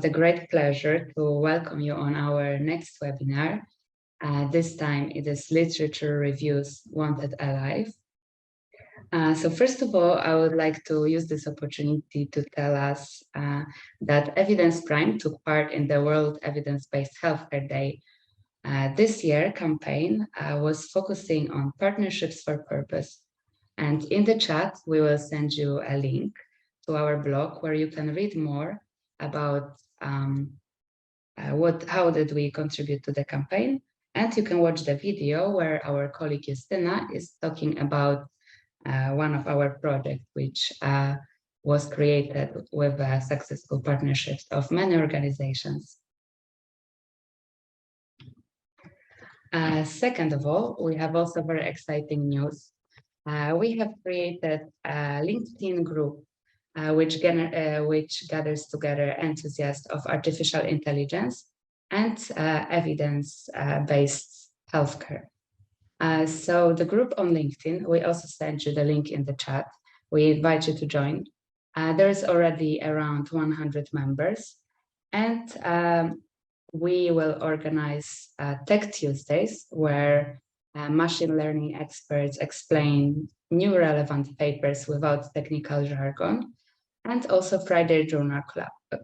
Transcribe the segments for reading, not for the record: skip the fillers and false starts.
the great pleasure to welcome you on our next webinar. This time it is Literature Reviews Wanted Alive. So first of all, I would like to use this opportunity to tell us that Evidence Prime took part in the World Evidence-Based Healthcare Day. This year campaign was focusing on partnerships for purpose. And in the chat, we will send you a link to our blog where you can read more about how did we contribute to the campaign. And you can watch the video where our colleague Justyna is talking about one of our projects, which was created with successful partnerships of many organizations. Second of all, we have also very exciting news. We have created a LinkedIn group which gathers together enthusiasts of artificial intelligence and evidence-based healthcare. So the group on LinkedIn, we also sent you the link in the chat. We invite you to join. There is already around 100 members, and we will organize Tech Tuesdays, where machine learning experts explain new relevant papers without technical jargon, and also Friday Journal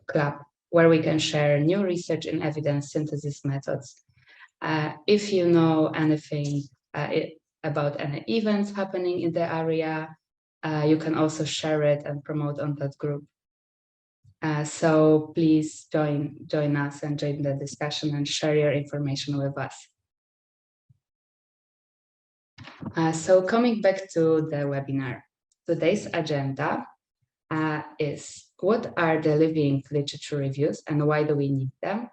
Club, where we can share new research in evidence synthesis methods. If you know anything about any events happening in the area, you can also share it and promote on that group. So please join us and join the discussion and share your information with us. So coming back to the webinar, today's agenda is what are the living literature reviews and why do we need them?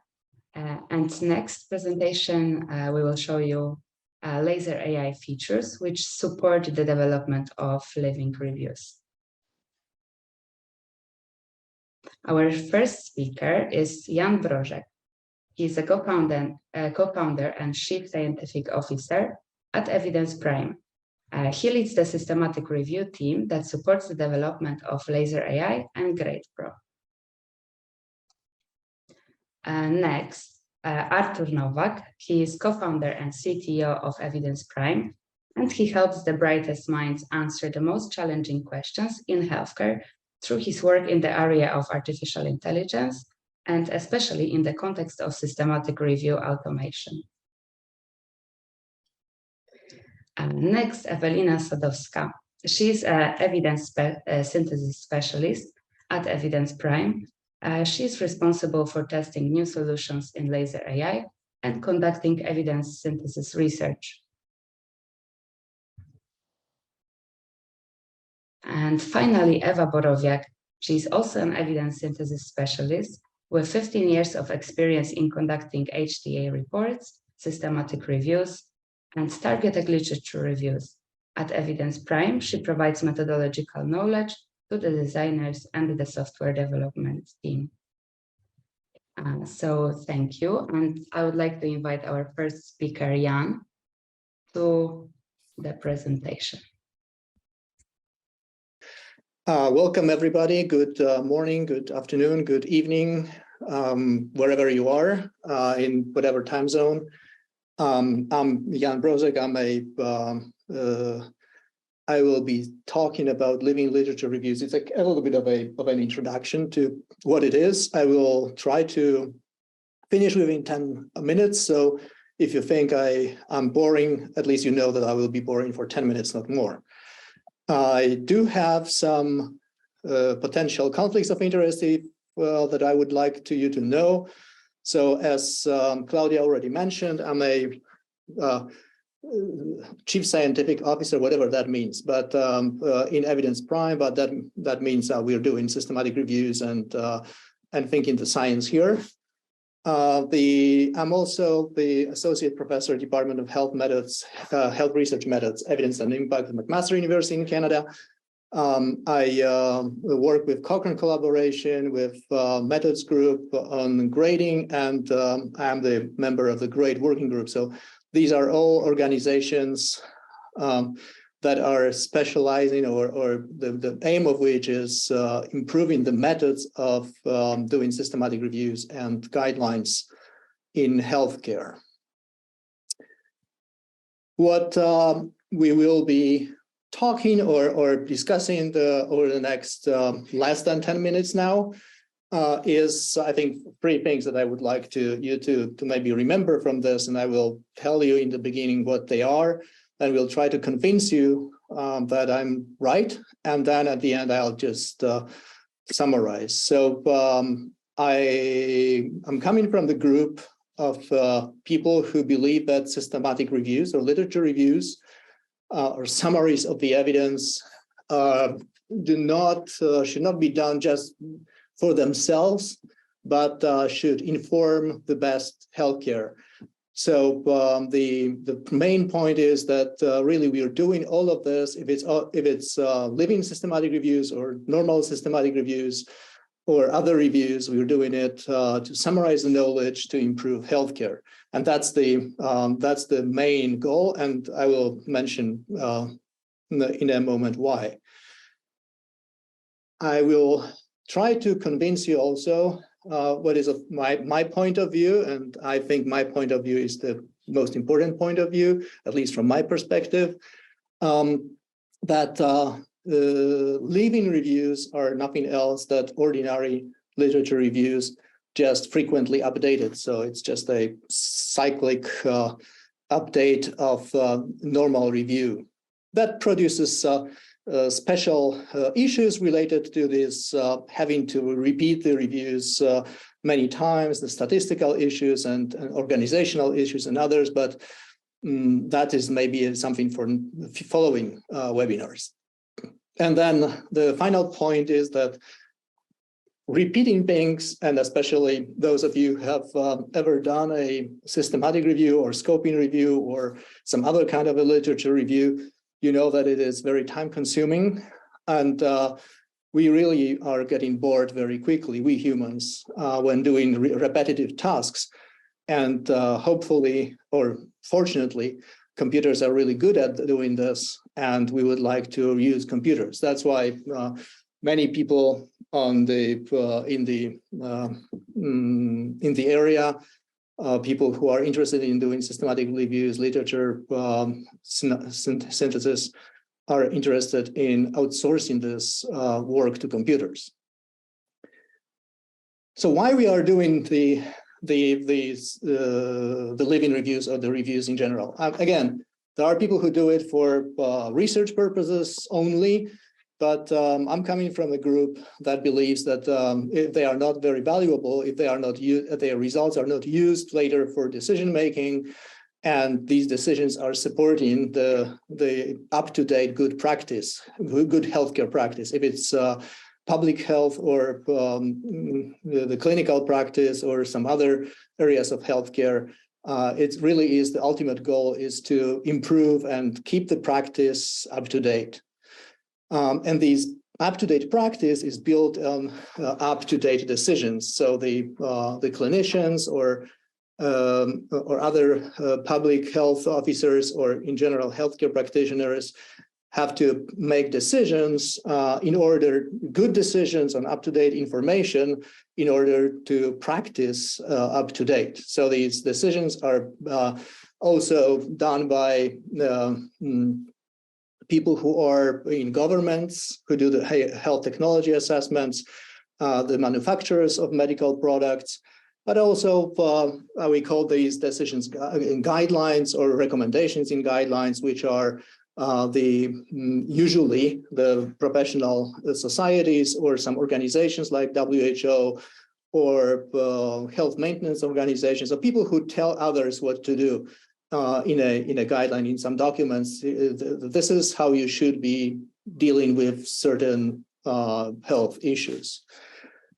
And next presentation, we will show you laser AI features which support the development of living reviews. Our first speaker is Jan Brożek. He is a co-founder and chief scientific officer at Evidence Prime. He leads the systematic review team that supports the development of laser AI and GradePro. Next, Artur Nowak. He is co-founder and CTO of Evidence Prime, and he helps the brightest minds answer the most challenging questions in healthcare through his work in the area of artificial intelligence, and especially in the context of systematic review automation. Next, Ewelina Sadowska. She's an evidence synthesis specialist at Evidence Prime. She's responsible for testing new solutions in laser AI and conducting evidence synthesis research. And finally, Ewa Borowiak. She's also an evidence synthesis specialist with 15 years of experience in conducting HTA reports, systematic reviews, and targeted literature reviews. At Evidence Prime, she provides methodological knowledge to the designers and the software development team. So thank you. And I would like to invite our first speaker, Jan, to the presentation. Welcome, everybody. Good morning, good afternoon, good evening, wherever you are, in whatever time zone. I'm Jan Brożek. I will be talking about living literature reviews. It's a little bit of an introduction to what it is. I will try to finish within 10 minutes. So if you think I'm boring, at least you know that I will be boring for 10 minutes, not more. I do have some potential conflicts of interest that I would like you to know. So as Claudia already mentioned, I'm a chief scientific officer, whatever that means, but in Evidence Prime, but that means we're doing systematic reviews and thinking the science here. I'm also the associate professor, Department of Health Methods, Health Research Methods, Evidence and Impact at McMaster University in Canada. I work with Cochrane Collaboration, with Methods Group on grading, and I'm the member of the GRADE Working Group. So these are all organizations that that are specializing or the aim of which is improving the methods of doing systematic reviews and guidelines in healthcare. What we will be talking or discussing over the next less than 10 minutes now is, I think, three things that I would like you to maybe remember from this, and I will tell you in the beginning what they are, and we'll try to convince you that I'm right, and then at the end I'll just summarize. So I'm coming from the group of people who believe that systematic reviews or literature reviews or summaries of the evidence should not be done just for themselves, but should inform the best healthcare. So the main point is that really we are doing all of this, if it's living systematic reviews or normal systematic reviews or other reviews, we're doing it to summarize the knowledge to improve healthcare. And that's the main goal, and I will mention in a moment why. I will try to convince you also what is my point of view, and I think my point of view is the most important point of view, at least from my perspective, that living reviews are nothing else than ordinary literature reviews, just frequently updated. So it's just a cyclic update of normal review that produces special issues related to this, having to repeat the reviews many times, the statistical issues and organizational issues and others, but that is maybe something for following webinars. And then the final point is that repeating things, and especially those of you who have ever done a systematic review or scoping review or some other kind of a literature review, you know that it is very time consuming, and we really are getting bored very quickly, we humans, when doing repetitive tasks. And hopefully, or fortunately, computers are really good at doing this, and we would like to use computers. That's why many people in the area, people who are interested in doing systematic reviews, literature synthesis, are interested in outsourcing this work to computers. So why we are doing the living reviews or the reviews in general? Again, there are people who do it for research purposes only, but I'm coming from a group that believes that if they are not very valuable, if they are not used, their results are not used later for decision making, and these decisions are supporting the up-to-date good practice, good healthcare practice. If it's public health or the clinical practice or some other areas of healthcare, it really is the ultimate goal is to improve and keep the practice up to date. And these up-to-date practice is built on up-to-date decisions. So the clinicians or other public health officers or in general healthcare practitioners have to make decisions good decisions on up-to-date information in order to practice up-to-date. So these decisions are also done by people who are in governments, who do the health technology assessments, the manufacturers of medical products, but also we call these decisions in guidelines or recommendations in guidelines, which are usually the professional societies or some organizations like WHO or health maintenance organizations, or people who tell others what to do in a guideline, in some documents. This is how you should be dealing with certain health issues.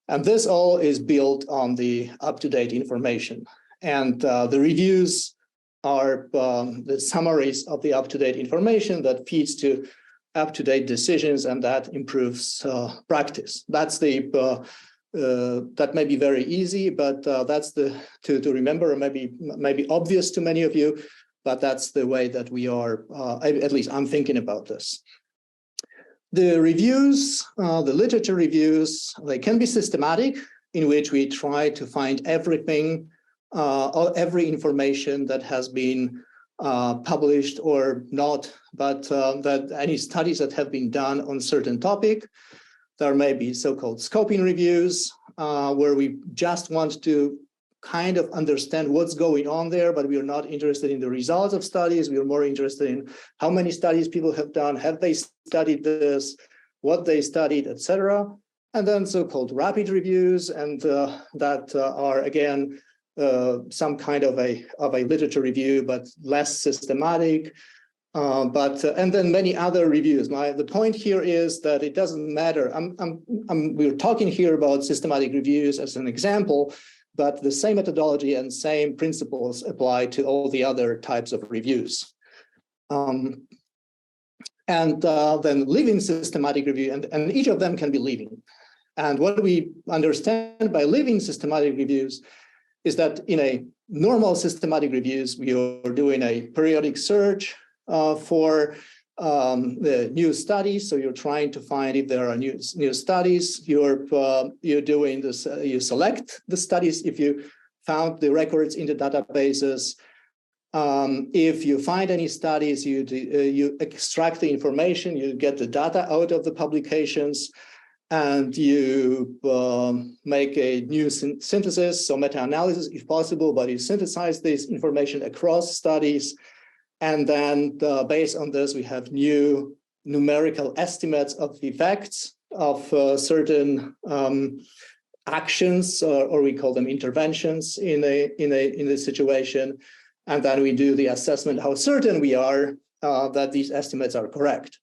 And this all is built on the up-to-date information. And the reviews are the summaries of the up-to-date information that feeds to up-to-date decisions, and that improves practice. That's that may be very easy, but that's to remember, or maybe obvious to many of you. but that's the way that we are, at least I'm thinking about this. The reviews, the literature reviews, they can be systematic, in which we try to find everything, every information that has been published or not, but that any studies that have been done on certain topic. There may be so-called scoping reviews, where we just want to kind of understand what's going on there, but we are not interested in the results of studies. We are more interested in how many studies people have done, have they studied this, what they studied, etc. And then so-called rapid reviews, and that are again some kind of a literature review, but less systematic. And then many other reviews. The point here is that it doesn't matter. We're talking here about systematic reviews as an example, but the same methodology and same principles apply to all the other types of reviews. And then living systematic review, and each of them can be living. And what we understand by living systematic reviews is that in a normal systematic reviews, we are doing a periodic search for the new studies. So you're trying to find if there are new studies. You're doing this. You select the studies if you found the records in the databases. If you find any studies, you extract the information. You get the data out of the publications, and you make a new synthesis, so meta-analysis if possible. But you synthesize this information across studies. And then based on this, we have new numerical estimates of the effects of certain actions, or we call them interventions in a situation. And then we do the assessment how certain we are that these estimates are correct.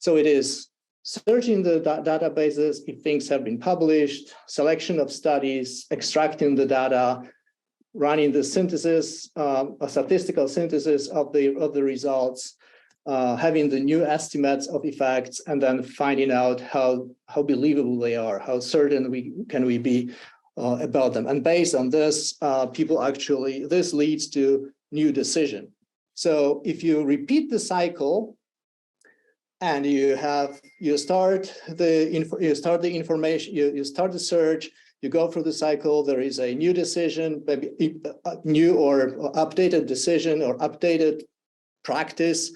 So it is searching the databases if things have been published, selection of studies, extracting the data, running the synthesis, a statistical synthesis of the results, having the new estimates of effects, and then finding out how believable they are, how certain we can be about them. And based on this, this leads to new decision. So if you repeat the cycle, and you start the information, you start the search. You go through the cycle, there is a new decision, maybe a new or updated decision or updated practice.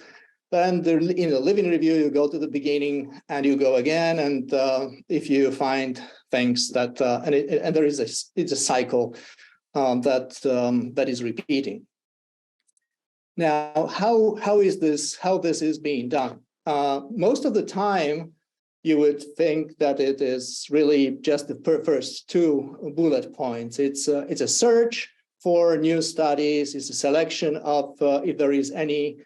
Then in the living review, you go to the beginning and you go again. And if you find things that, and there is it's a cycle that is repeating. Now, how this is being done? Most of the time, you would think that it is really just the first two bullet points. It's a search for new studies. It's a selection of if there is any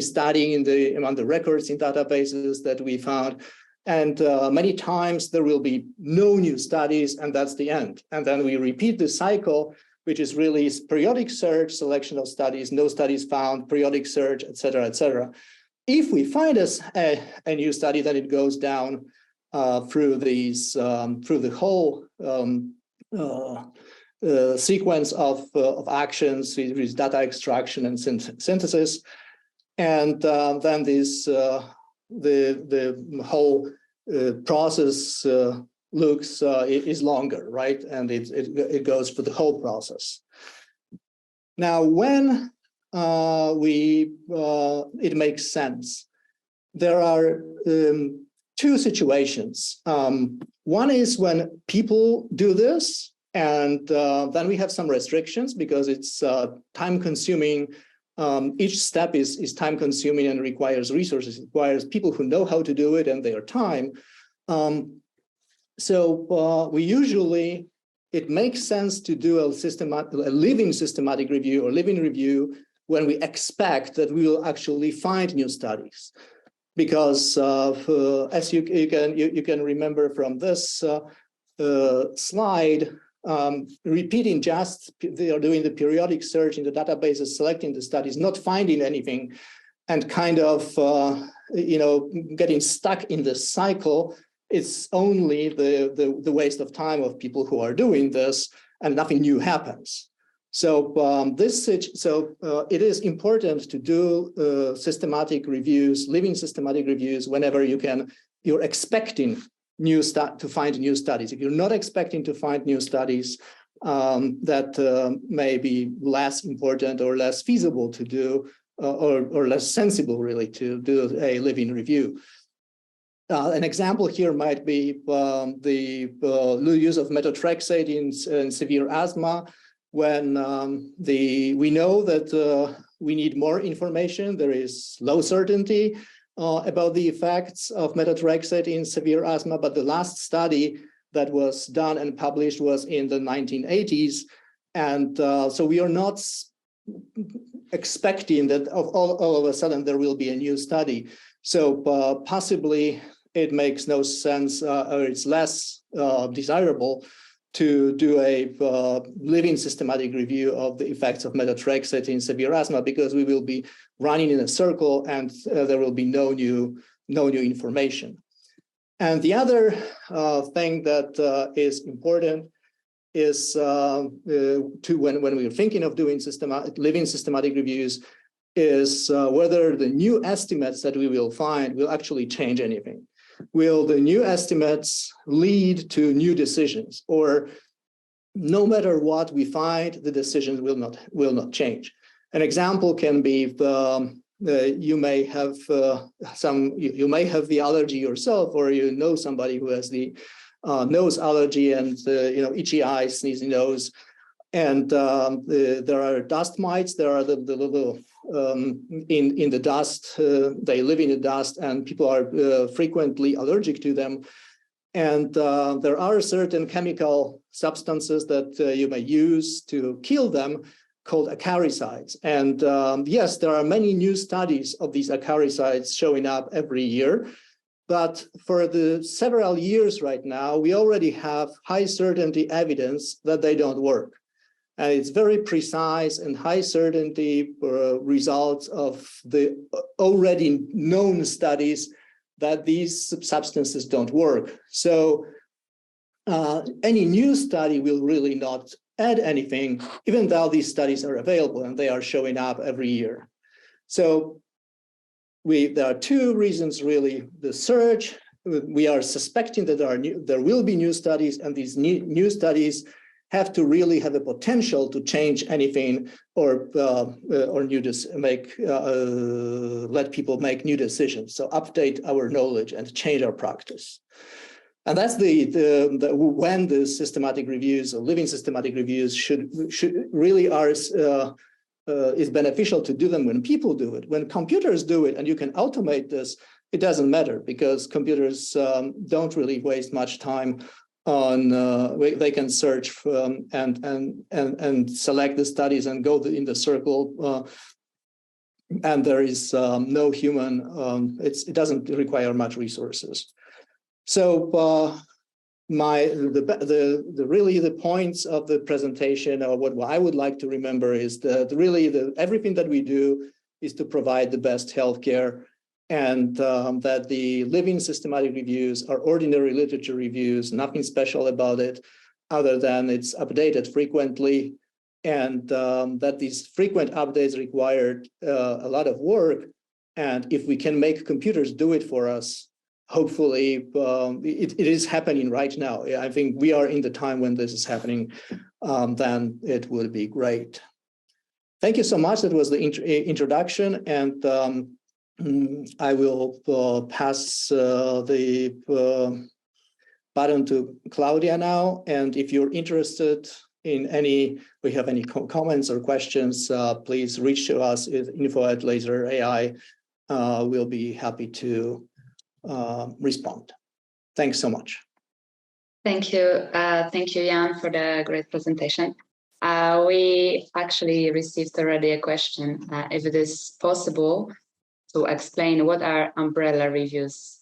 study among the records in databases that we found. And many times there will be no new studies, and that's the end. And then we repeat the cycle, which is really periodic search, selection of studies, no studies found, periodic search, et cetera, et cetera. If we find a new study, then it goes down through the whole sequence of actions with data extraction and synthesis, and then this the whole process is longer, right? And it goes for the whole process. Now, when it makes sense, there are two situations. One is when people do this, and then we have some restrictions because it's time-consuming. Each step is time-consuming and requires resources. It requires people who know how to do it and their time. So we usually, it makes sense to do a living systematic review or living review when we expect that we will actually find new studies. Because as you can remember from this slide, repeating they are doing the periodic search in the databases, selecting the studies, not finding anything, and kind of getting stuck in this cycle. It's only the waste of time of people who are doing this, and nothing new happens. So it is important to do systematic reviews, living systematic reviews, whenever you're expecting to find new studies. If you're not expecting to find new studies, that may be less important or less feasible to do, or less sensible really to do a living review. An example here might be the use of methotrexate in severe asthma. When we know that we need more information, there is low certainty about the effects of methotrexate in severe asthma, but the last study that was done and published was in the 1980s. And so we are not expecting that all of a sudden there will be a new study. So possibly it makes no sense, or it's less desirable to do a living systematic review of the effects of methotrexate in severe asthma, because we will be running in a circle and there will be no new information. And the other thing that is important is when we're thinking of doing living systematic reviews is whether the new estimates that we will find will actually change anything. Will the new estimates lead to new decisions, or no matter what we find, the decisions will not change? An example can be you may have the allergy yourself, or you know somebody who has the nose allergy and itchy eyes, sneezy nose, and there are dust mites. There are the little in the dust. They live in the dust, and people are frequently allergic to them. And there are certain chemical substances that you may use to kill them, called acaricides. And yes, there are many new studies of these acaricides showing up every year. But for the several years right now, we already have high certainty evidence that they don't work. And it's very precise and high certainty results of the already known studies that these substances don't work. So any new study will really not add anything, even though these studies are available and they are showing up every year. So there are two reasons really. The search, we are suspecting that there will be new studies, and these new studies have to really have a potential to change anything, or let people make new decisions. So update our knowledge and change our practice. And that's when the systematic reviews, or living systematic reviews, should really is beneficial to do them when people do it. When computers do it, and you can automate this, it doesn't matter, because computers don't really waste much time on. They can search and select the studies and go in the circle, and there is no human. It doesn't require much resources. So really the points of the presentation, or what I would like to remember, is that really everything that we do is to provide the best healthcare, and that the living systematic reviews are ordinary literature reviews, nothing special about it, other than it's updated frequently, and that these frequent updates require a lot of work. And if we can make computers do it for us, hopefully it is happening right now. I think we are in the time when this is happening, then it would be great. Thank you so much. That was the introduction, and I will pass the button to Claudia now. And if you're interested in we have any comments or questions, please reach to us at info@laser.ai. We'll be happy to respond. Thanks so much. Thank you, Jan, for the great presentation. We actually received already a question, if it is possible to explain what are umbrella reviews.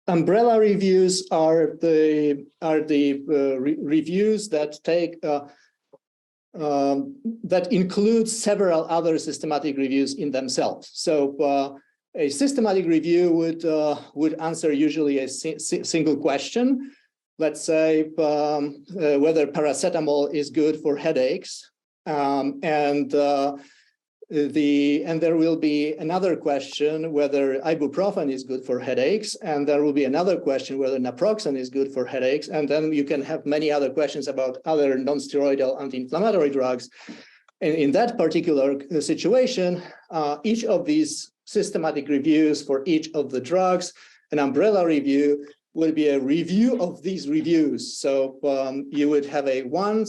Umbrella reviews are the reviews that take that include several other systematic reviews in themselves. So a systematic review would answer usually a single question. let's say, whether paracetamol is good for headaches, and there will be another question whether ibuprofen is good for headaches, and there will be another question whether naproxen is good for headaches, and then you can have many other questions about other non-steroidal anti-inflammatory drugs. And in that particular situation, each of these systematic reviews for each of the drugs, an umbrella review, will be a review of these reviews. So you would have one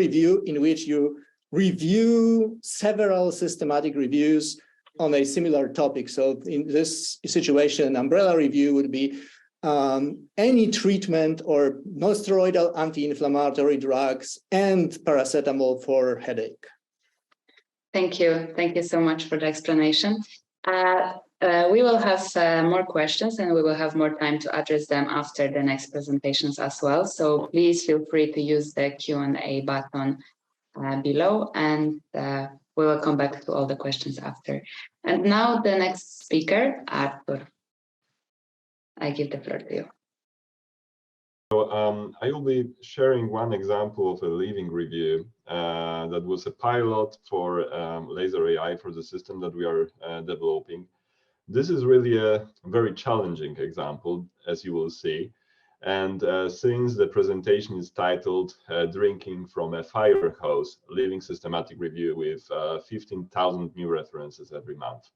review in which you review several systematic reviews on a similar topic. So in this situation, an umbrella review would be any treatment or non-steroidal anti-inflammatory drugs and paracetamol for headache. Thank you. Thank you so much for the explanation. We will have more questions, and we will have more time to address them after the next presentations as well. So please feel free to use the Q&A button below, and we will come back to all the questions after. And now the next speaker, Artur. I give the floor to you. So I will be sharing one example of a living review that was a pilot for Laser AI for the system that we are developing. This is really a very challenging example, as you will see. And since the presentation is titled Drinking from a Fire Hose, Living Systematic Review with 15,000 new references every month.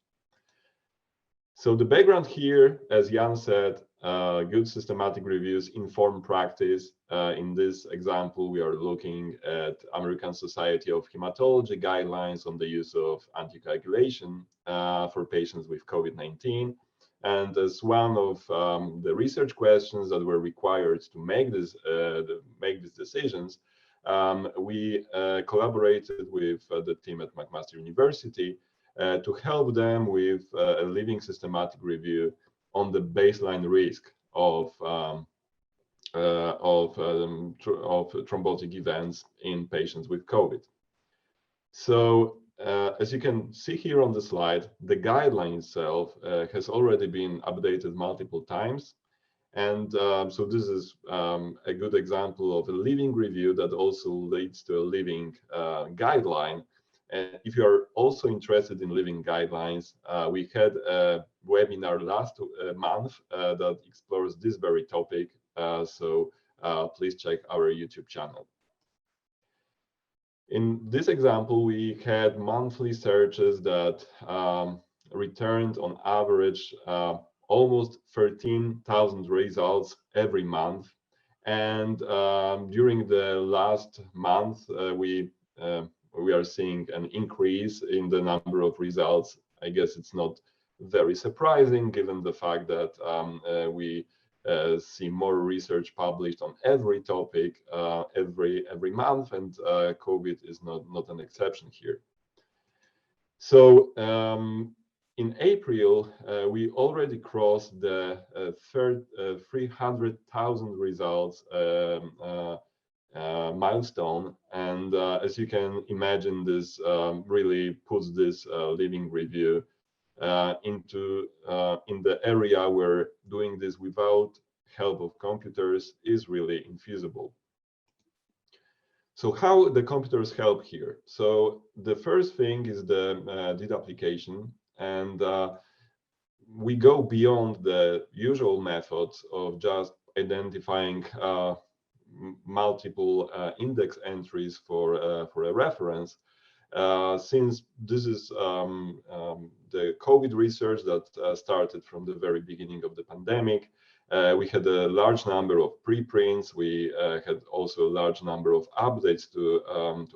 So the background here, as Jan said, good systematic reviews inform practice. In this example, we are looking at American Society of Hematology guidelines on the use of anticoagulation for patients with COVID-19. And as one of the research questions that were required to make these decisions, we collaborated with the team at McMaster University to help them with a living systematic review on the baseline risk of thrombotic events in patients with COVID. So as you can see here on the slide, the guideline itself has already been updated multiple times. And so this is a good example of a living review that also leads to a living guideline. And if you are also interested in living guidelines, we had a webinar last month that explores this very topic. So please check our YouTube channel. In this example, we had monthly searches that returned on average almost 13,000 results every month. And during the last month, we are seeing an increase in the number of results. I guess it's not very surprising given the fact that we see more research published on every topic every month, and COVID is not an exception here. So in April, we already crossed the 300,000 results milestone, and as you can imagine, this really puts this living review in the area where doing this without help of computers is really infeasible. So how the computers help here? So the first thing is the DIT application, and we go beyond the usual methods of just identifying multiple index entries for a reference. Since this is the COVID research that started from the very beginning of the pandemic, we had a large number of preprints. We had also a large number of updates to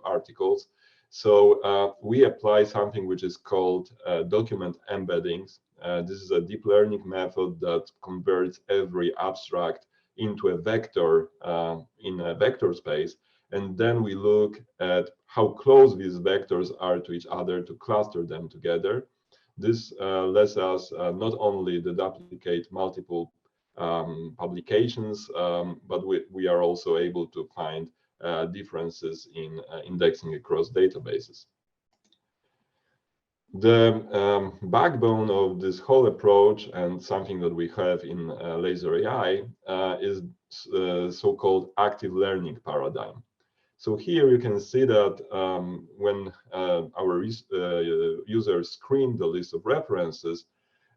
articles. So we apply something which is called document embeddings. This is a deep learning method that converts every abstract into a vector in a vector space. And then we look at how close these vectors are to each other to cluster them together. This lets us not only duplicate multiple publications, but we are also able to find differences in indexing across databases. The backbone of this whole approach, and something that we have in Laser AI, is so-called active learning paradigm. So here you can see that when our users screen the list of references,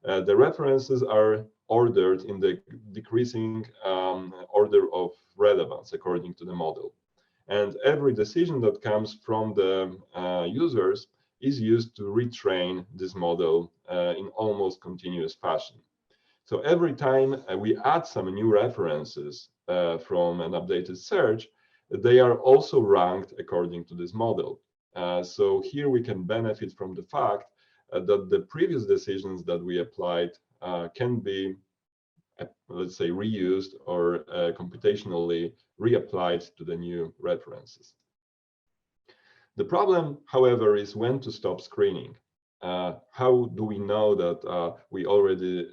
the references are ordered in the decreasing order of relevance according to the model. And every decision that comes from the users is used to retrain this model in almost continuous fashion. So every time we add some new references from an updated search, they are also ranked according to this model. So here we can benefit from the fact that the previous decisions that we applied can be, let's say, reused or computationally reapplied to the new references. The problem, however, is when to stop screening. How do we know that we already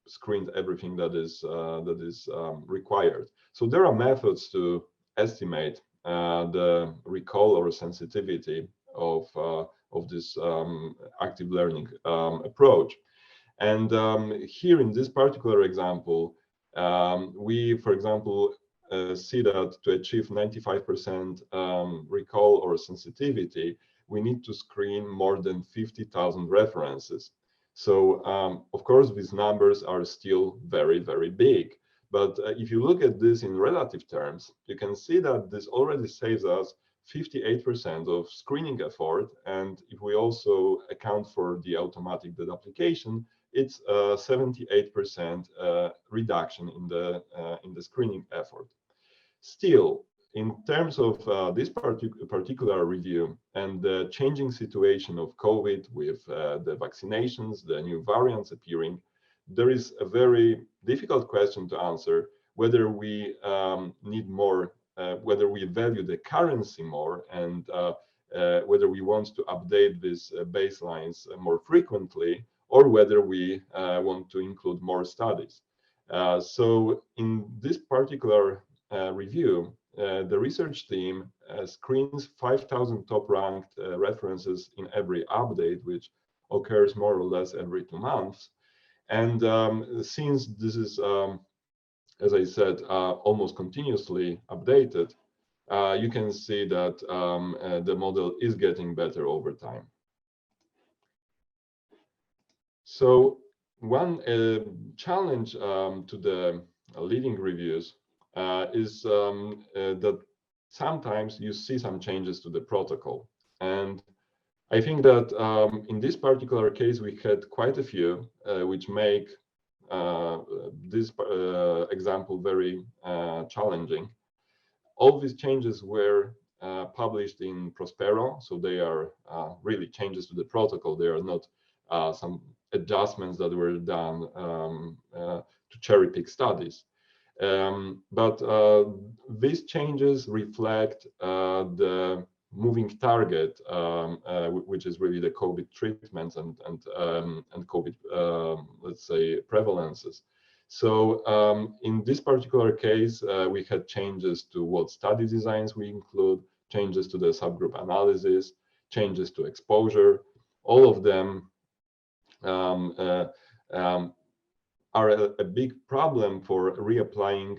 screened everything that is required? So there are methods to estimate the recall or sensitivity of this active learning approach. And here in this particular example, we, for example, see that to achieve 95% recall or sensitivity, we need to screen more than 50,000 references. So, of course, these numbers are still very, very big. But if you look at this in relative terms, you can see that this already saves us 58% of screening effort. And if we also account for the automatic dead application, it's a 78% reduction in the screening effort. Still, in terms of this particular review and the changing situation of COVID with the vaccinations, the new variants appearing, there is a very difficult question to answer whether we need more, whether we value the currency more, and whether we want to update these baselines more frequently, or whether we want to include more studies. So in this particular review, the research team screens 5,000 top-ranked references in every update, which occurs more or less every 2 months. And since this is, as I said, almost continuously updated, you can see that the model is getting better over time. So one challenge to the leading reviews is that sometimes you see some changes to the protocol. And I think that in this particular case, we had quite a few, which make this example very challenging. All these changes were published in Prospero, so they are really changes to the protocol. They are not some adjustments that were done to cherry pick studies. But these changes reflect the moving target, which is really the COVID treatments and COVID, let's say, prevalences. So in this particular case, we had changes to what study designs we include, changes to the subgroup analysis, changes to exposure. All of them are a big problem for reapplying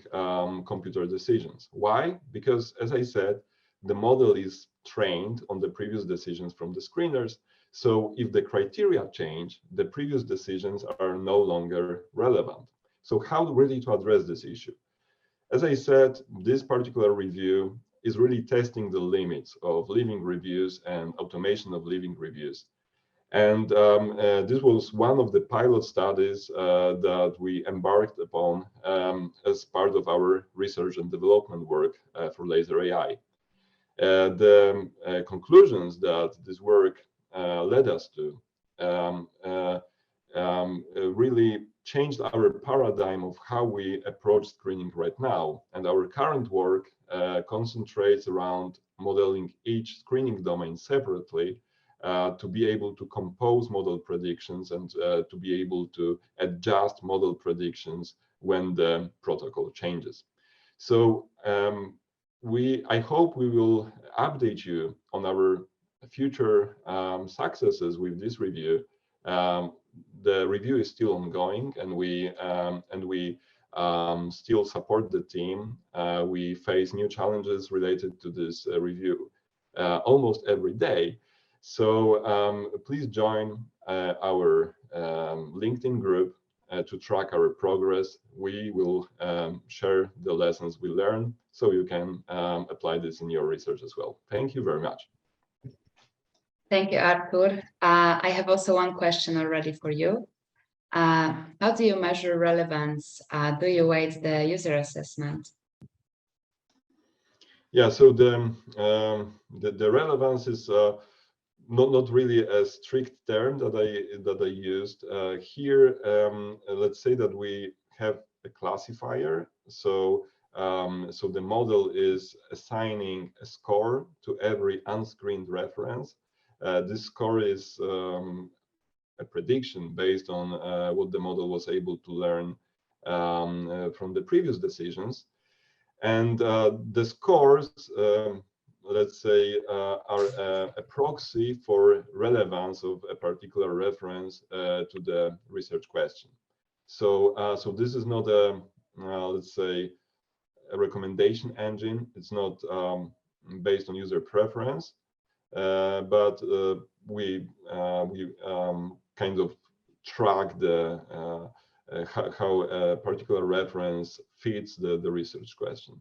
computer decisions. Why? Because, as I said, the model is trained on the previous decisions from the screeners. So if the criteria change, the previous decisions are no longer relevant. So how really to address this issue? As I said, this particular review is really testing the limits of living reviews and automation of living reviews. And this was one of the pilot studies that we embarked upon as part of our research and development work for Laser AI. The conclusions that this work led us to really changed our paradigm of how we approach screening right now. And our current work concentrates around modeling each screening domain separately to be able to compose model predictions and to be able to adjust model predictions when the protocol changes. So I hope we will update you on our future successes with this review, the review is still ongoing, and we still support the team. We face new challenges related to this review almost every day. So please join our LinkedIn group to track our progress. We will share the lessons we learn, so you can apply this in your research as well. Thank you very much. Thank you, Artur. I have also one question already for you. How do you measure relevance? Do you weight the user assessment? Yeah, so the relevance is not really a strict term that I used here. Let's say that we have a classifier. So the model is assigning a score to every unscreened reference. This score is a prediction based on what the model was able to learn from the previous decisions. And the scores, let's say, are a proxy for relevance of a particular reference to the research question. So this is not a, let's say, a recommendation engine. It's not based on user preference, but we kind of track the how a particular reference fits the research question.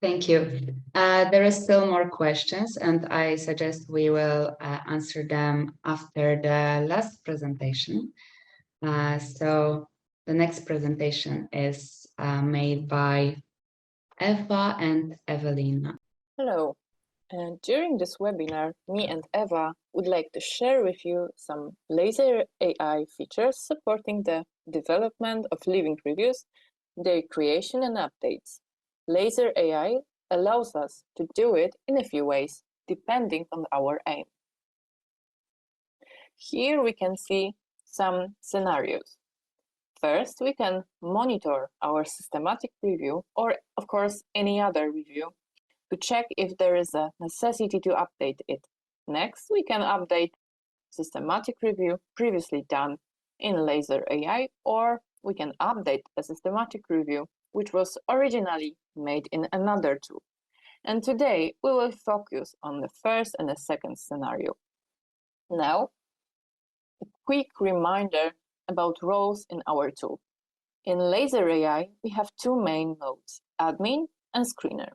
Thank you. There are still more questions, and I suggest we will answer them after the last presentation. So the next presentation is made by Eva and Evelina. Hello. During this webinar, me and Eva would like to share with you some Laser AI features supporting the development of living reviews, their creation and updates. Laser AI allows us to do it in a few ways, depending on our aim. Here we can see some scenarios. First, we can monitor our systematic review, or of course, any other review, to check if there is a necessity to update it. Next, we can update systematic review previously done in Laser AI, or we can update a systematic review which was originally made in another tool. And today we will focus on the first and the second scenario. Now, a quick reminder about roles in our tool. In Laser AI, we have two main modes, admin and screener.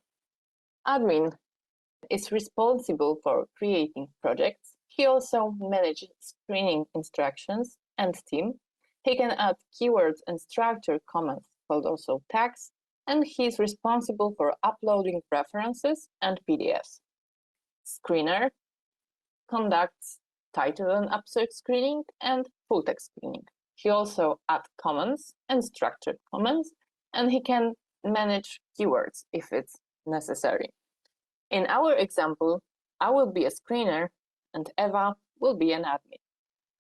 Admin is responsible for creating projects. He also manages screening instructions and team. He can add keywords and structure comments, called also tags, and he's responsible for uploading references and PDFs. Screener conducts title and abstract screening and full text screening. He also adds comments and structured comments, and he can manage keywords if it's necessary. In our example, I will be a screener and Eva will be an admin.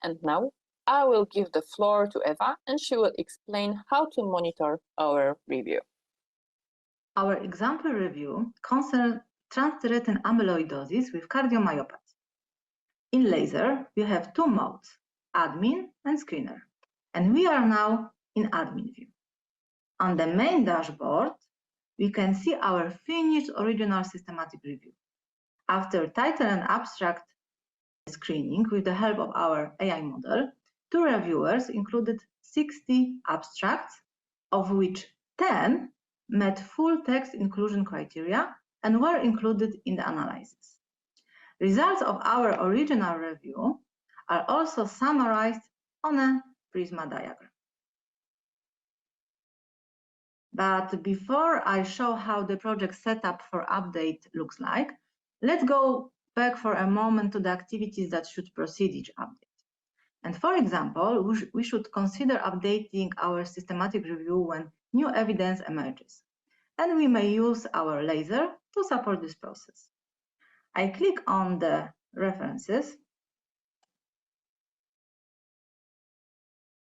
And now I will give the floor to Eva and she will explain how to monitor our review. Our example review concerns transthyretin amyloidosis with cardiomyopathy. In Laser, we have two modes, admin and screener. And we are now in admin view. On the main dashboard, we can see our finished original systematic review. After title and abstract screening with the help of our AI model, two reviewers included 60 abstracts, of which 10 met full text inclusion criteria and were included in the analysis. Results of our original review are also summarized on a Prisma diagram. But before I show how the project setup for update looks like, let's go back for a moment to the activities that should precede each update. And for example, we should consider updating our systematic review when new evidence emerges. And we may use our Laser to support this process. I click on the references.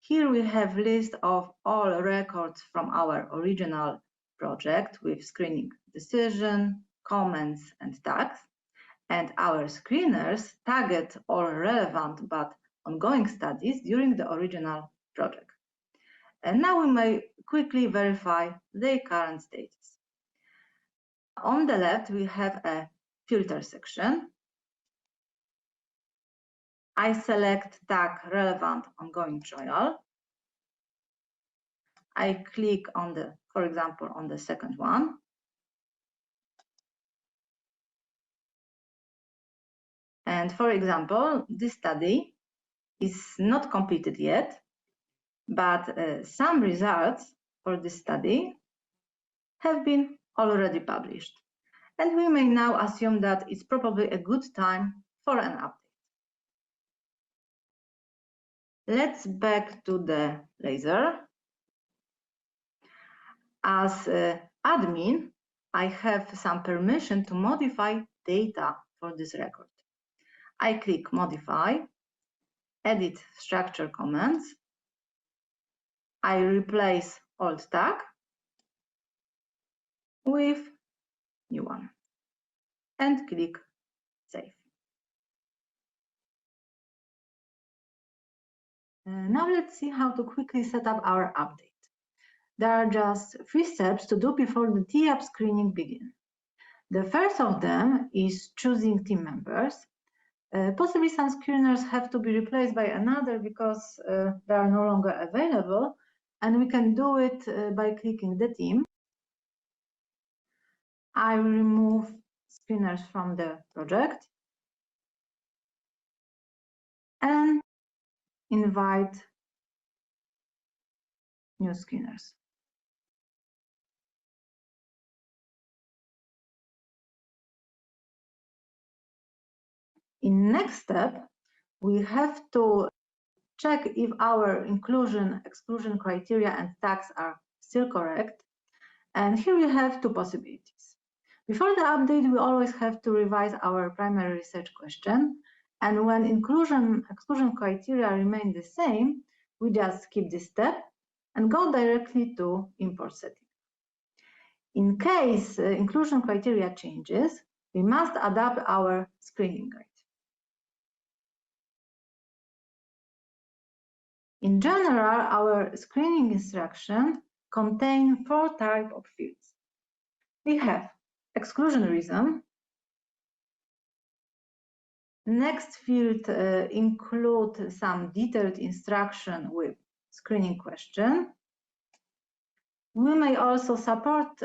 Here we have a list of all records from our original project with screening decision, comments, and tags. and our screeners tagged all relevant but ongoing studies during the original project. And now we may quickly verify their current status. On the left, we have a filter section. I select tag relevant ongoing trial. I click on the, for example, on the second one. And for example, this study is not completed yet, but some results for this study have been already published. And we may now assume that it's probably a good time for an update. Let's back to the laser. As admin, I have some permission to modify data for this record. I click Modify, Edit Structure Comments. I replace old tag with new one and click Save. Now let's see how to quickly set up our update. There are just 3 steps to do before the TIAP screening begins. The first of them is choosing team members. Possibly some screeners have to be replaced by another because they are no longer available, and we can do it by clicking the team. I remove screeners from the project and invite new screeners. In next step, we have to check if our inclusion/exclusion criteria and tags are still correct. And here we have 2 possibilities. Before the update, we always have to revise our primary research question. And when inclusion/exclusion criteria remain the same, we just skip this step and go directly to import setting. In case inclusion criteria changes, we must adapt our screening guide. In general, our screening instructions contain 4 types of fields. We have exclusion reason. Next field include some detailed instruction with screening question. We may also support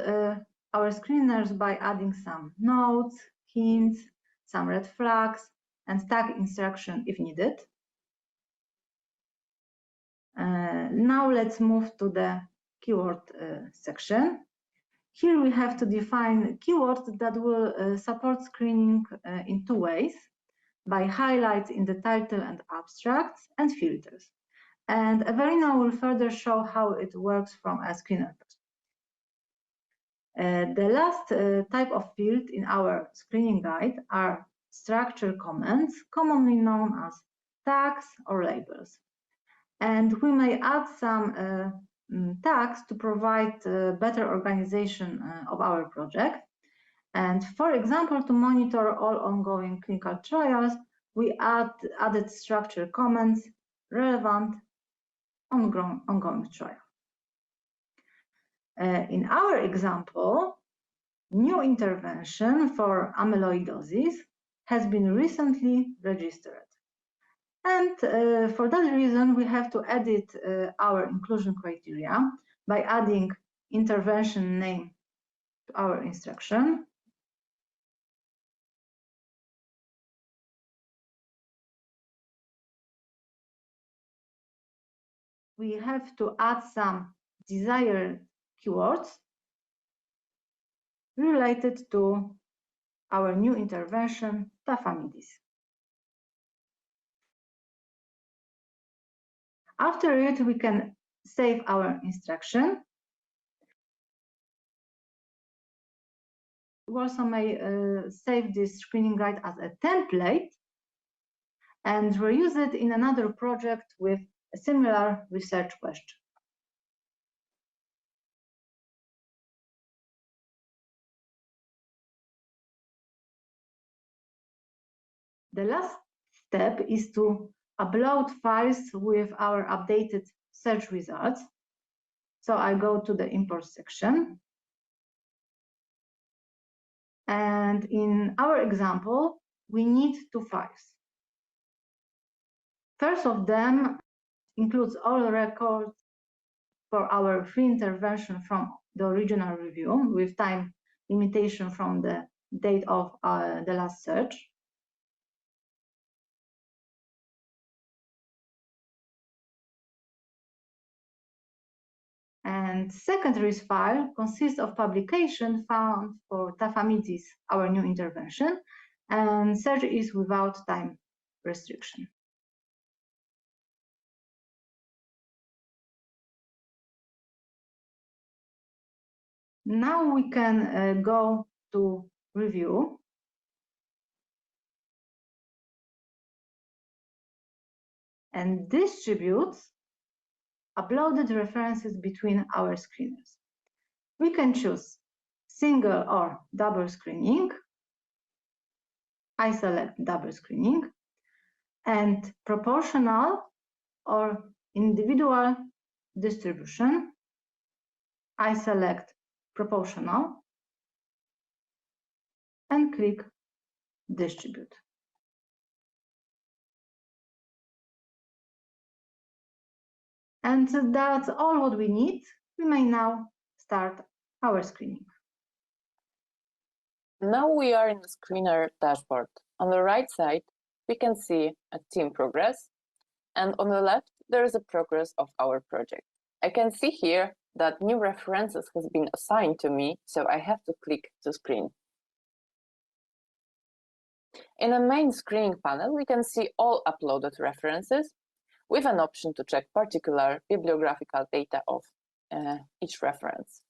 our screeners by adding some notes, hints, some red flags, and tag instruction if needed. Now let's move to the keyword section. Here we have to define keywords that will support screening in 2 ways, by highlights in the title and abstracts and filters. And Everina will further show how it works from a screener perspective. The last type of field in our screening guide are structure comments, commonly known as tags or labels. And we may add some tags to provide better organization of our project. And for example, to monitor all ongoing clinical trials, we added structure comments relevant ongoing trial. In our example, new intervention for amyloidosis has been recently registered. And for that reason, we have to edit our inclusion criteria by adding intervention name to our instruction. We have to add some desired keywords related to our new intervention, tafamidis. After it, we can save our instruction. We also may save this screening guide as a template and reuse it in another project with a similar research question. The last step is to upload files with our updated search results. So I go to the import section. And in our example, we need 2 files. First of them includes all records for our free intervention from the original review with time limitation from the date of the last search. And secondary file consists of publication found for tafamidis, our new intervention, and search is without time restriction. Now we can go to review. And distribute uploaded references between our screeners. We can choose single or double screening. I select double screening, and proportional or individual distribution. I select proportional and click distribute. And that's all what we need. We may now start our screening. Now we are in the screener dashboard. On the right side, we can see a team progress, and on the left, there is a progress of our project. I can see here that new references has been assigned to me, so I have to click to screen. In the main screening panel, we can see all uploaded references with an option to check particular bibliographical data of each reference.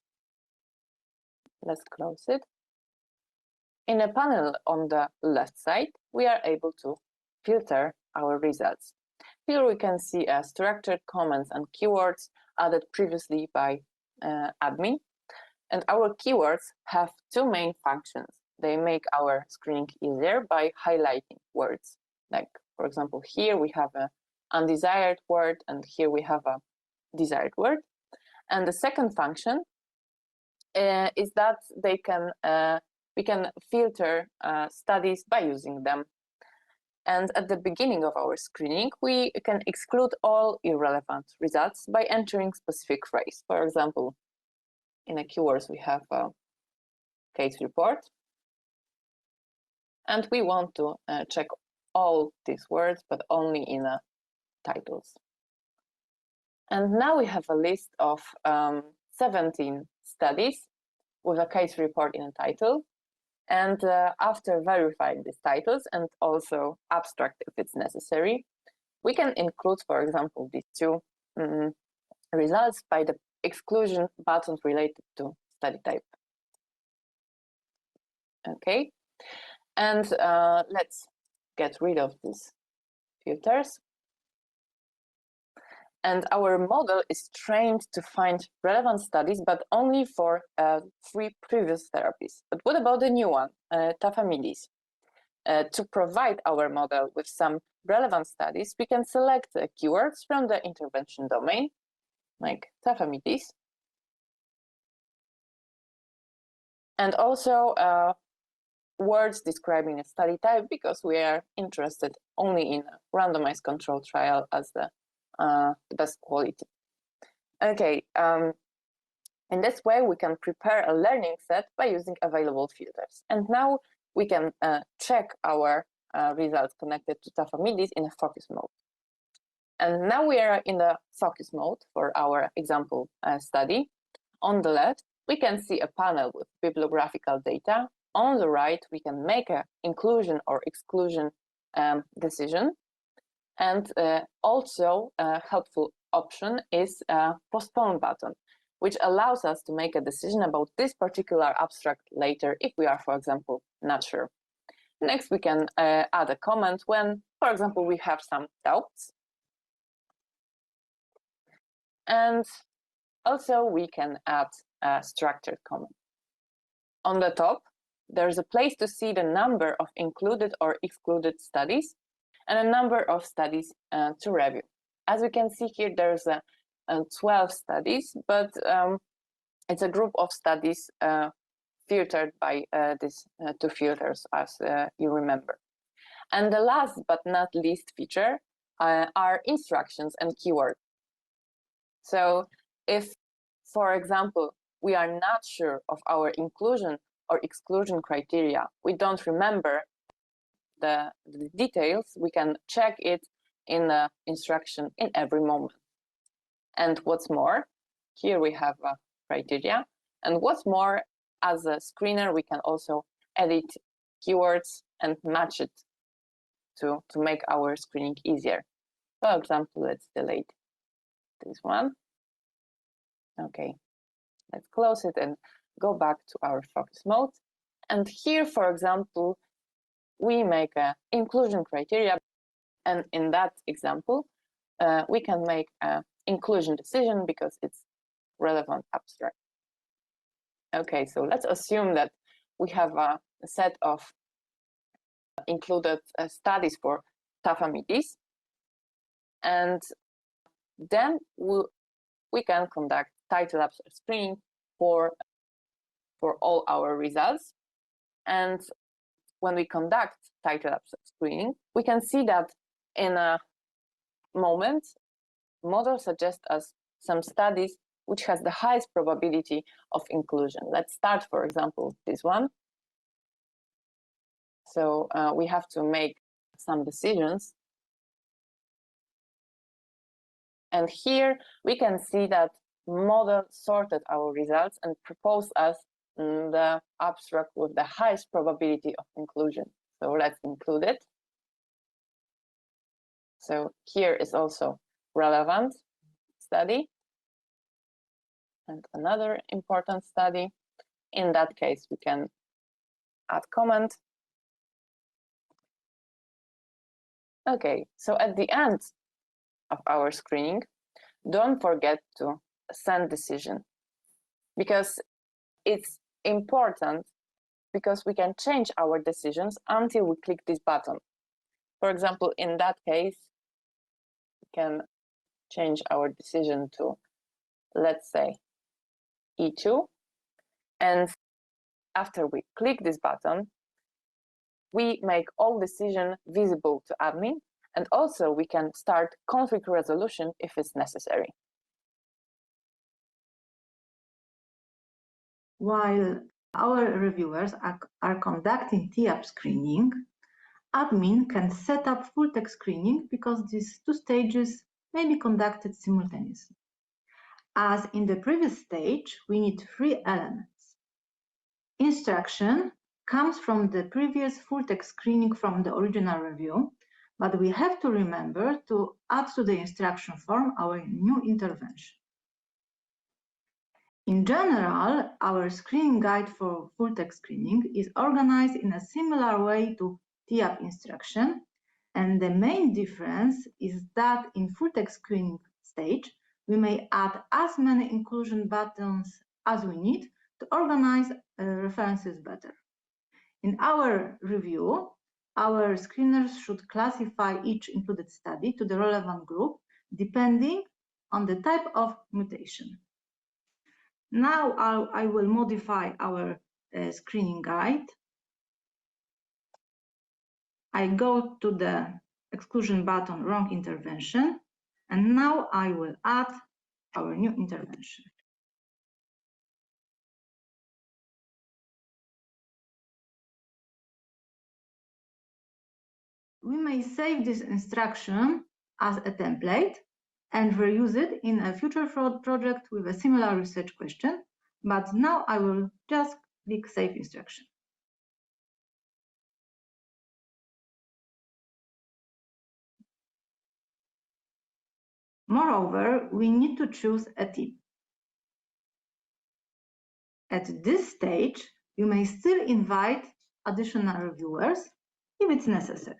Let's close it. In a panel on the left side, we are able to filter our results. Here we can see structured comments and keywords added previously by admin. And our keywords have 2 main functions. They make our screening easier by highlighting words. Like, for example, here we have an undesired word, and here we have a desired word. And the second function is that we can filter studies by using them. And at the beginning of our screening, we can exclude all irrelevant results by entering specific phrase. For example, in the keywords, we have a case report. And we want to check all these words, but only in titles. And now we have a list of 17 studies with a case report in a title. And after verifying these titles and also abstract if it's necessary, we can include, for example, these 2 results by the exclusion button related to study type. Okay, and let's get rid of these filters. And our model is trained to find relevant studies, but only for 3 previous therapies. But what about the new one, tafamidis? To provide our model with some relevant studies, we can select keywords from the intervention domain, like tafamidis. And also words describing a study type, because we are interested only in a randomized control trial as the best quality. Okay, in this way we can prepare a learning set by using available filters. And now we can check our results connected to tafamidis in a focus mode. And now we are in the focus mode for our example study. On the left, we can see a panel with bibliographical data. On the right, we can make an inclusion or exclusion decision. And also a helpful option is a postpone button, which allows us to make a decision about this particular abstract later if we are, for example, not sure. Next, we can add a comment when, for example, we have some doubts. And also we can add a structured comment. On the top, there's a place to see the number of included or excluded studies and a number of studies to review. As we can see here, there's 12 studies, but it's a group of studies filtered by these two filters, as you remember. And the last but not least feature are instructions and keywords. So if, for example, we are not sure of our inclusion or exclusion criteria, we don't remember the details, we can check it in the instruction in every moment. And what's more, here we have a criteria. And what's more, as a screener, we can also edit keywords and match it to make our screening easier. For example, let's delete this one. Okay, let's close it and go back to our focus mode. And here, for example, we make an inclusion criteria. And in that example, we can make an inclusion decision because it's relevant abstract. Okay, so let's assume that we have a set of included studies for tafamidis, and then we can conduct title abstract screening for all our results. And when we conduct title abstract screening, we can see that in a moment, model suggests us some studies which has the highest probability of inclusion. Let's start, for example, this one. So we have to make some decisions. And here we can see that model sorted our results and proposed us the abstract with the highest probability of inclusion. So let's include it. So here is also relevant study and another important study. In that case, we can add comment. Okay, so at the end of our screening, don't forget to send decision, because it's important, because we can change our decisions until we click this button. For example, in that case, we can change our decision to, let's say, E2. And after we click this button, we make all decisions visible to admin, and also we can start conflict resolution if it's necessary. While our reviewers are conducting TIAP screening, admin can set up full text screening because these two stages may be conducted simultaneously. As in the previous stage, we need 3 elements. Instruction comes from the previous full text screening from the original review, but we have to remember to add to the instruction form our new intervention. In general, our screening guide for full text screening is organized in a similar way to TIAP instruction, and the main difference is that in full text screening stage, we may add as many inclusion buttons as we need to organize references better. In our review, our screeners should classify each included study to the relevant group depending on the type of mutation. Now I will modify our screening guide. I go to the exclusion button, wrong intervention, and now I will add our new intervention. We may save this instruction as a template and reuse it in a future fraud project with a similar research question, but now I will just click Save Instruction. Moreover, we need to choose a tip. At this stage, you may still invite additional reviewers if it's necessary.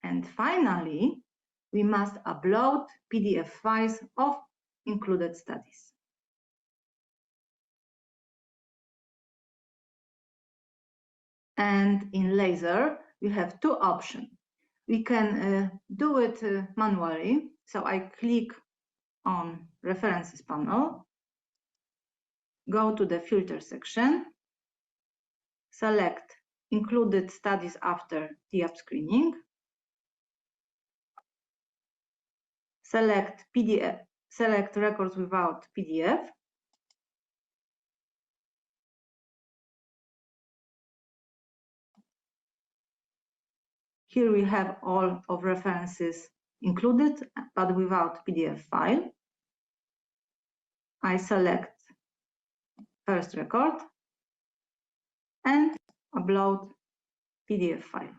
And finally, we must upload PDF files of included studies. And in Laser, we have two options. We can do it manually. So I click on References panel, go to the Filter section, select Included Studies after TIAP screening, select PDF, select Records without PDF, here we have all of references included, but without PDF file. I select first record and upload PDF file.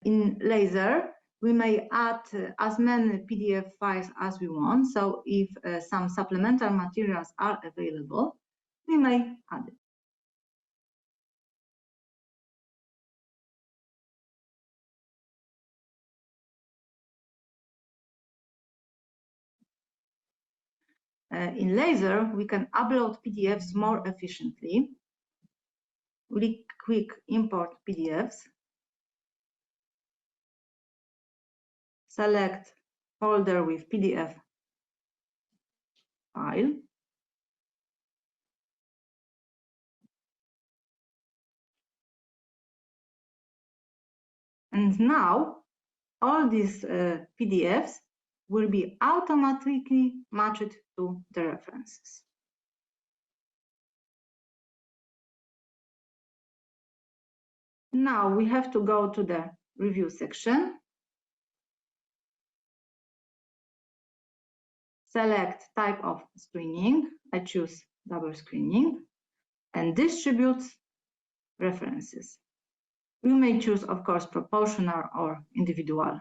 In Laser, we may add as many PDF files as we want. So if some supplemental materials are available, we may add it. In Laser, we can upload PDFs more efficiently. We click Import PDFs, select folder with PDF file, and now all these PDFs will be automatically matched to the references. Now we have to go to the review section, select type of screening, I choose double screening, and distribute references. We may choose, of course, proportional or individual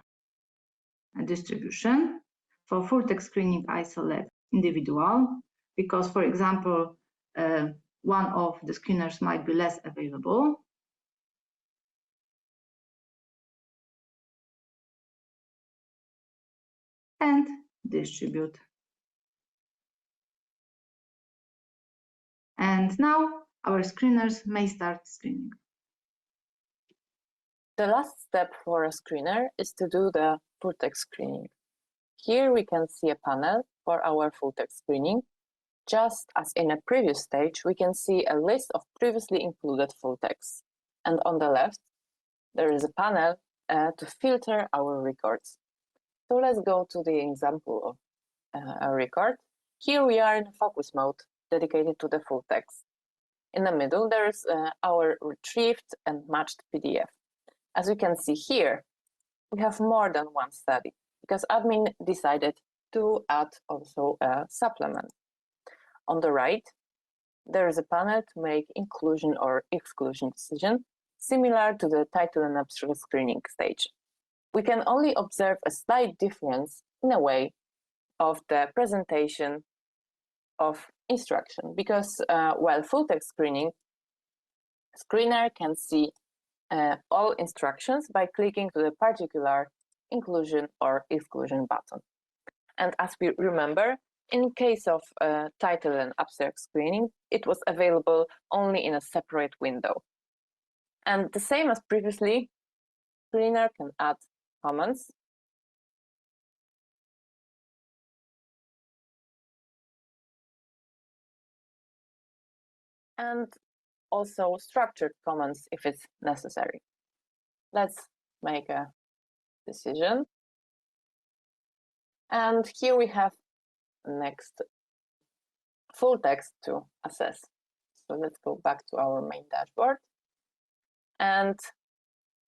distribution. For full text screening, I select individual because, for example, one of the screeners might be less available. And distribute. And now our screeners may start screening. The last step for a screener is to do the full text screening. Here we can see a panel for our full text screening. Just as in a previous stage, we can see a list of previously included full text. And on the left, there is a panel to filter our records. So let's go to the example of a record. Here we are in focus mode dedicated to the full text. In the middle, there is our retrieved and matched PDF. As you can see here, we have more than one study because admin decided to add also a supplement. On the right, there is a panel to make inclusion or exclusion decision, similar to the title and abstract screening stage. We can only observe a slight difference in a way of the presentation of instruction because while full text screening, screener can see all instructions by clicking to the particular inclusion or exclusion button. And as we remember, in case of title and abstract screening, it was available only in a separate window. And the same as previously, screener can add comments and also structured comments if it's necessary. Let's make a decision. And here we have next full text to assess. So let's go back to our main dashboard. And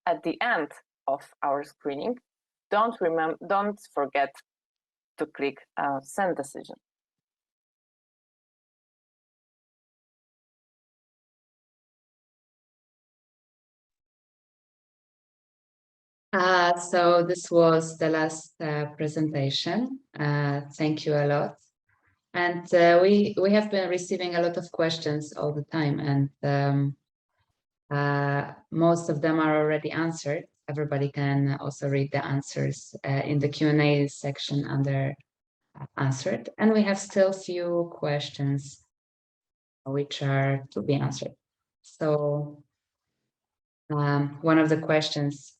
at the end of our screening, don't forget to click Send Decision. So this was the last presentation. Thank you a lot. And we have been receiving a lot of questions all the time. And Most of them are already answered. Everybody can also read the answers in the Q&A section under answered. And we have still few questions which are to be answered. So one of the questions,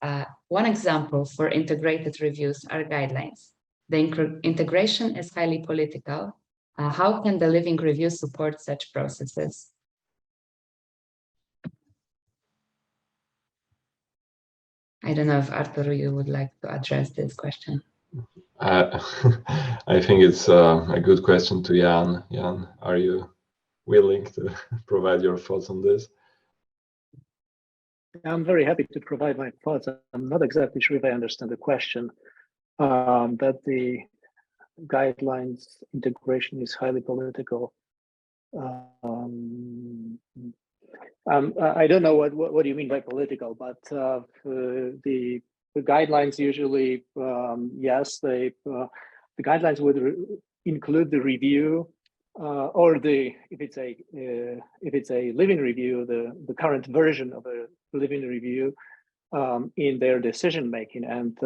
one example for integrated reviews are guidelines. The integration is highly political. How can the living review support such processes? I don't know if Artur, you would like to address this question. I think it's a good question to Jan. Jan, are you willing to provide your thoughts on this? I'm very happy to provide my thoughts. I'm not exactly sure if I understand the question. That the guidelines integration is highly political. I don't know what do you mean by political, but the guidelines usually, yes, the guidelines would include the review or if it's a living review, the current version of a living review in their decision making. And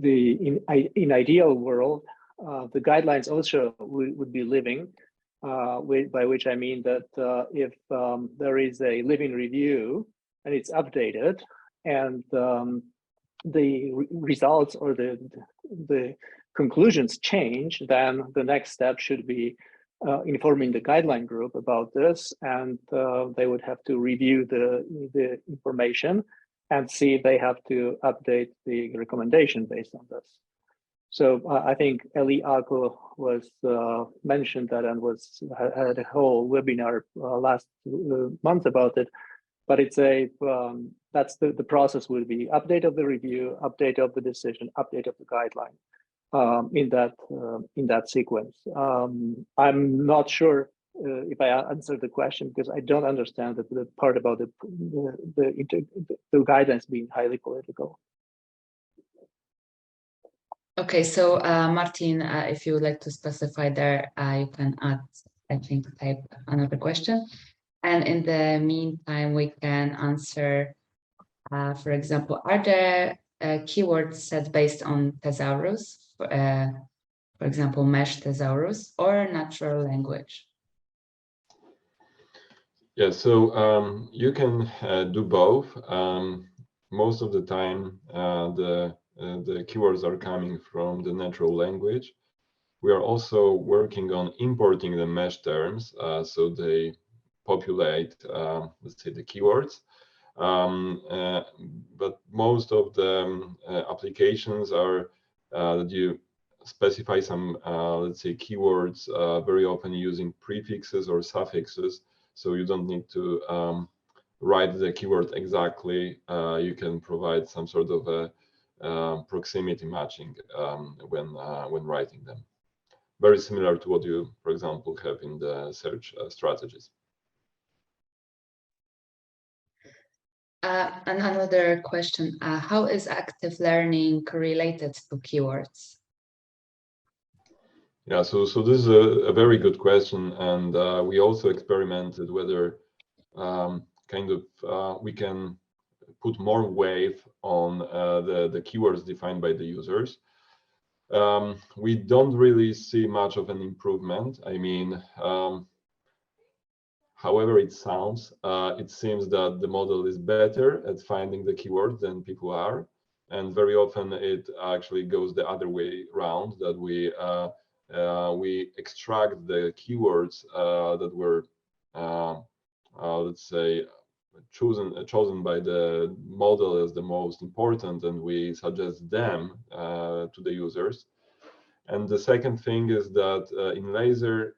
in ideal world, the guidelines also would be living. By which I mean that if there is a living review and it's updated, and the results or the conclusions change, then the next step should be informing the guideline group about this, and they would have to review the information and see if they have to update the recommendation based on this. So I think Eli Ako was mentioned that and had a whole webinar last month about it. But it's that's the process will be update of the review, update of the decision, update of the guideline in that sequence. I'm not sure if I answered the question because I don't understand the part about the guidelines being highly political. Okay, so Martin, if you would like to specify there, you can add, I think, type another question. And in the meantime, we can answer, for example, are there keywords set based on thesaurus, for example, mesh thesaurus or natural language? Yeah, so you can do both. Most of the time, the keywords are coming from the natural language. We are also working on importing the mesh terms, so they populate, let's say, the keywords. But most of the applications are that you specify some, let's say, keywords very often using prefixes or suffixes, so you don't need to write the keyword exactly. You can provide some sort of a proximity matching when writing them. Very similar to what you, for example, have in the search strategies. Another question, how is active learning correlated to keywords? Yeah, so this is a very good question, and we also experimented whether we can put more weight on the keywords defined by the users. We don't really see much of an improvement. I mean, however it sounds, it seems that the model is better at finding the keywords than people are, and very often it actually goes the other way around, that we extract the keywords that were let's say chosen by the model as the most important, and we suggest them to the users. And the second thing is that in Laser,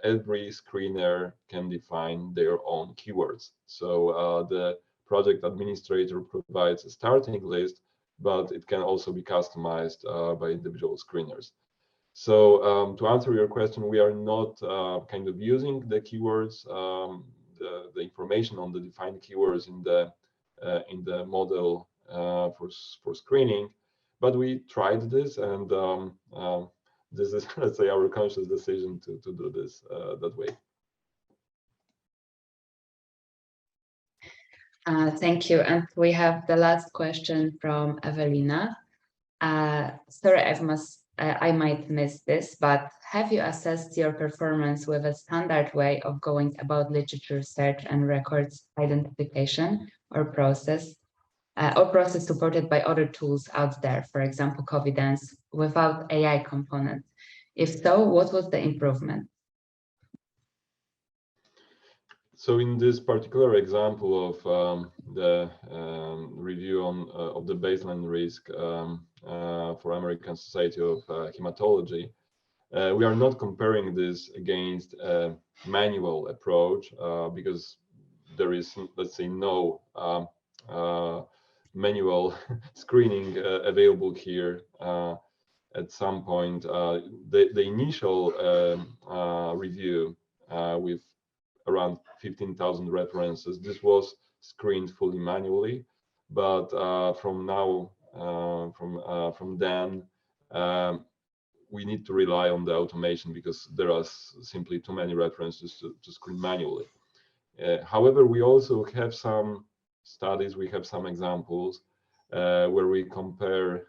every screener can define their own keywords. So the project administrator provides a starting list, but it can also be customized by individual screeners. So to answer your question, we are not using the keywords, the information on the defined keywords in the model for screening, but we tried this, and this is, let's say, our conscious decision to do this that way. Thank you. And we have the last question from Evelina. Sorry, I might miss this, but have you assessed your performance with a standard way of going about literature search and records identification or process supported by other tools out there, for example, Covidence, without AI component? If so, what was the improvement? So in this particular example of the review of the baseline risk for American Society of Hematology, we are not comparing this against a manual approach because there is, let's say, no manual screening available here. At some point, the initial review with around 15,000 references, this was screened fully manually, but from now, from then, we need to rely on the automation because there are simply too many references to screen manually. However, we also have some studies, we have some examples where we compare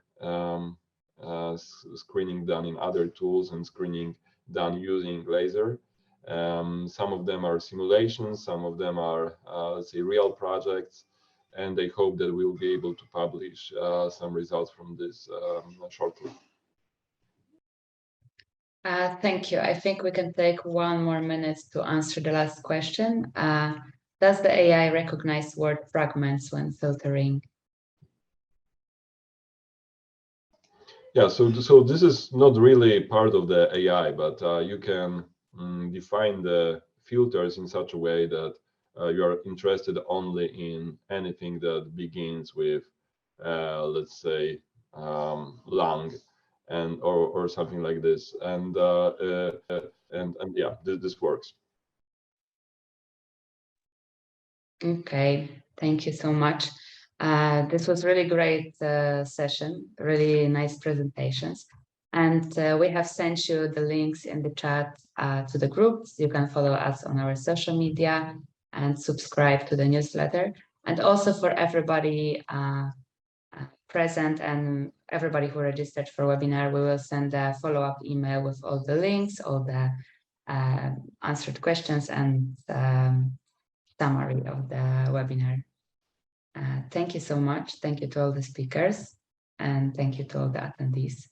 screening done in other tools and screening done using laser. Some of them are simulations, some of them are, let's say, real projects, and I hope that we'll be able to publish some results from this shortly. Thank you. I think we can take 1 more minute to answer the last question. Does the AI recognize word fragments when filtering? Yeah, so this is not really part of the AI, but you can define the filters in such a way that you are interested only in anything that begins with, let's say, lung, and or something like this, and yeah, this works. Okay, thank you so much. This was really great session, really nice presentations. And we have sent you the links in the chat to the groups. You can follow us on our social media and subscribe to the newsletter. And also for everybody present and everybody who registered for webinar, we will send a follow-up email with all the links, all the answered questions and summary of the webinar. Thank you so much. Thank you to all the speakers and thank you to all the attendees.